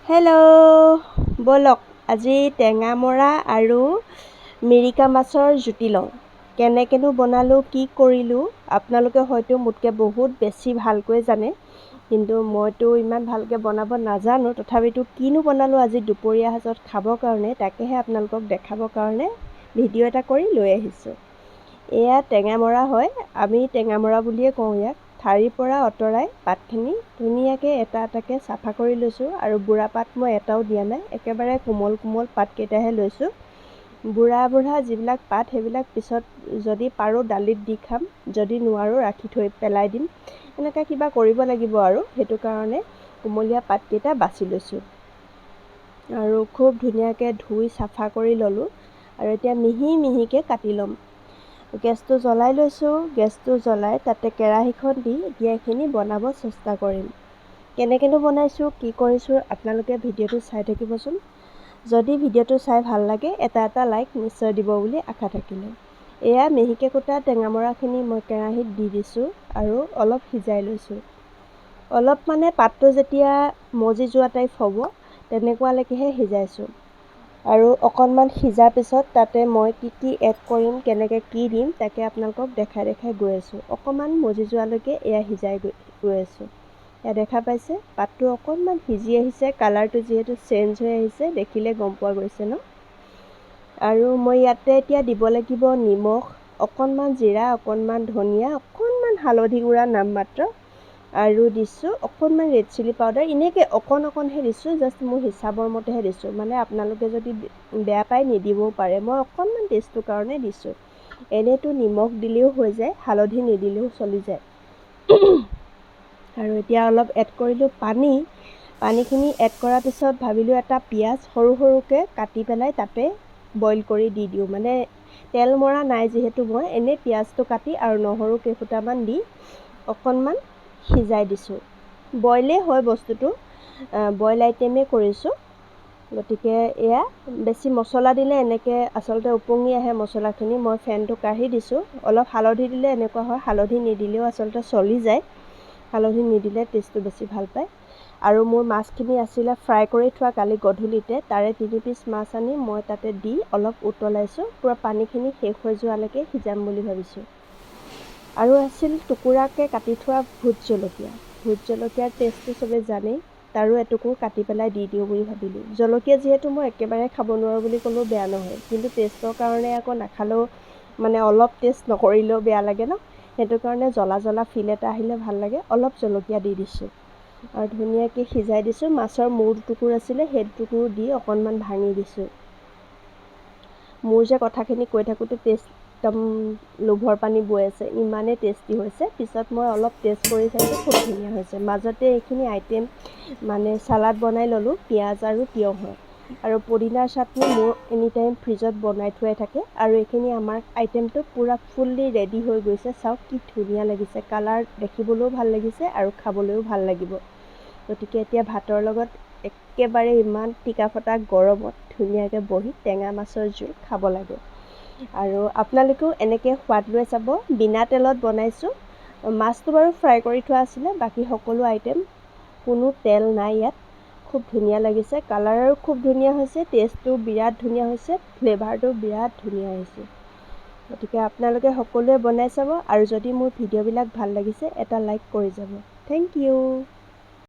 Hello' ব'লক আজি টেঙামৰা আৰু মিৰিকা মাছৰ জুতি লওঁ। কেনেকেনো বনালোঁ, কি কৰিলোঁ আপোনালোকে হয়তো মোতকৈ বহুত বেছি ভালকৈ জানে, কিন্তু মইতো ইমান ভালকৈ বনাব নাজানো। তথাপিতো কিনো বনালোঁ আজি দুপৰীয়া সাজত খাবৰ কাৰণে, তাকেহে আপোনালোকক দেখাবৰ কাৰণে ভিডিঅ' এটা কৰি লৈ আহিছোঁ। এয়া টেঙামৰা হয়, আমি টেঙামৰা বুলিয়ে কওঁ ইয়াক। ঠাৰিৰ পৰা আঁতৰাই পাতখিনি ধুনীয়াকৈ এটা এটাকৈ চাফা কৰি লৈছোঁ, আৰু বুঢ়া পাত মই এটাও দিয়া নাই, একেবাৰে কোমল কোমল পাতকেইটাহে লৈছোঁ। বুঢ়া যিবিলাক পাত সেইবিলাক পিছত যদি পাৰোঁ দালিত দি খাম, যদি নোৱাৰোঁ ৰাখি থৈ পেলাই দিম, এনেকৈ কিবা কৰিব লাগিব আৰু সেইটো কাৰণে কোমলীয়া পাতকেইটা বাছি লৈছোঁ আৰু খুব ধুনীয়াকৈ ধুই চাফা কৰি ল'লোঁ। আৰু এতিয়া মিহি মিহিকৈ কাটি ল'ম। গেছটো জ্বলাই লৈছোঁ। গেছটো জ্বলাই তাতে কেৰাহীখন দি এতিয়া এইখিনি বনাব চেষ্টা কৰিম। কেনেকৈনো বনাইছোঁ, কি কৰিছোঁ আপোনালোকে ভিডিঅ'টো চাই থাকিবচোন। যদি ভিডিঅ'টো চাই ভাল লাগে এটা লাইক নিশ্চয় দিব বুলি আশা থাকিলে। এয়া মিহিকৈ কুটা টেঙামৰাখিনি মই কেৰাহীত দি দিছোঁ আৰু অলপ সিজাই লৈছোঁ। অলপ মানে পাতটো যেতিয়া মজি যোৱা টাইপ হ'ব তেনেকুৱালৈকেহে সিজাইছোঁ। আৰু অকণমান সিজাৰ পিছত তাতে মই কি এড কৰিম, কেনেকৈ কি দিম তাকে আপোনালোকক দেখাই গৈ আছোঁ। অকণমান মজি যোৱালৈকে এয়া সিজাই গৈ আছোঁ। এয়া দেখা পাইছে পাতটো অকণমান সিজি আহিছে, কালাৰটো যিহেতু চেঞ্জ হৈ আহিছে দেখিলে গম পোৱা গৈছে ন। আৰু মই ইয়াতে এতিয়া দিব লাগিব নিমখ, অকণমান জিৰা, অকণমান ধনিয়া, অকণমান হালধি গুড়া নামমাত্ৰ, আৰু দিছোঁ অকণমান ৰেড চিলি পাউডাৰ। এনেকৈ অকণহে দিছোঁ, জাষ্ট মোৰ হিচাপৰ মতেহে দিছোঁ, মানে আপোনালোকে যদি বেয়া পায় নিদিবও পাৰে। মই অকণমান টেষ্টটোৰ কাৰণে দিছোঁ। এনেইতো নিমখ দিলেও হৈ যায়, হালধি নিদিলেও চলি যায়। আৰু এতিয়া অলপ এড কৰিলোঁ পানীখিনি এড কৰাৰ পিছত ভাবিলোঁ এটা পিঁয়াজ সৰু সৰুকৈ কাটি পেলাই তাতে বইল কৰি দি দিওঁ। মানে তেল মৰা নাই যিহেতু মই এনেই পিঁয়াজটো কাটি আৰু নহৰু কেইফুটামান দি অকণমান সিজাই দিছোঁ। বইলেই হয় বস্তুটো, বইল আইটেমেই কৰিছোঁ। গতিকে এয়া বেছি মছলা দিলে এনেকৈ আচলতে উপঙি আহে মছলাখিনি। মই ফেনটো কাঢ়ি দিছোঁ। অলপ হালধি দিলে এনেকুৱা হয়, হালধি নিদিলেও আচলতে চলি যায়, হালধি নিদিলে টেষ্টটো বেছি ভাল পায়। আৰু মোৰ মাছখিনি আছিলে ফ্ৰাই কৰি থোৱা কালি গধূলিতে, তাৰে 3 পিচ মাছ আনি মই তাতে দি অলপ উতলাইছোঁ। পূৰা পানীখিনি শেষ হৈ যোৱালৈকে সিজাম বুলি ভাবিছোঁ। আৰু আছিল টুকুৰাকৈ কাটি থোৱা ভোট জলকীয়াৰ টেষ্টটো চবেই জানেই, তাৰো এটুকুৰ কাটি পেলাই দি দিওঁ বুলি ভাবিলোঁ। জলকীয়া যিহেতু মই একেবাৰে খাব নোৱাৰোঁ বুলি ক'লেও বেয়া নহয়, কিন্তু টেষ্টৰ কাৰণে আকৌ নাখালেও মানে অলপ টেষ্ট নকৰিলেও বেয়া লাগে ন, সেইটো কাৰণে জ্বলা ফিল এটা আহিলে ভাল লাগে, অলপ জলকীয়া দি দিছোঁ। আৰু ধুনীয়াকৈ সিজাই দিছোঁ। মাছৰ মূৰ টুকুৰ আছিলে সেই টুকুৰ দি অকণমান ভাঙি দিছোঁ। মোৰ যে কথাখিনি কৈ থাকোঁতে একদম লোভৰ পানী বৈ আছে, ইমানেই টেষ্টি হৈছে। পিছত মই অলপ টেষ্ট কৰি চাইছোঁ, খুব ধুনীয়া হৈছে। মাজতে এইখিনি আইটেম মানে চালাড বনাই ল'লোঁ, পিঁয়াজ আৰু তিয়ঁহৰ। আৰু পদিনাৰ চাটনি মোৰ এনি টাইম ফ্ৰিজত বনাই থোৱাই থাকে। আৰু এইখিনি আমাৰ আইটেমটো পূৰা ফুল্লি ৰেডি হৈ গৈছে। চাওক কি ধুনীয়া লাগিছে, কালাৰ দেখিবলৈও ভাল লাগিছে আৰু খাবলৈও ভাল লাগিব। গতিকে এতিয়া ভাতৰ লগত একেবাৰে ইমান টিকা ফটা গৰমত ধুনীয়াকৈ বহি টেঙা মাছৰ জোল খাব লাগে। আৰু আপোনালোকেও এনেকৈ সোৱাদ লৈ চাব। বিনা তেলত বনাইছোঁ। মাছটো বাৰু ফ্ৰাই কৰি থোৱা আছিলে, বাকী সকলো আইটেম কোনো তেল নাই ইয়াত। খুব ধুনীয়া লাগিছে, কালাৰো খুব ধুনীয়া হৈছে, টেষ্টটো বিৰাট ধুনীয়া হৈছে, ফ্লেভাৰটো বিৰাট ধুনীয়া হৈছে। গতিকে আপোনালোকে সকলোৱে বনাই চাব, আৰু যদি মোৰ ভিডিঅ'বিলাক ভাল লাগিছে এটা লাইক কৰি যাব। Thank U.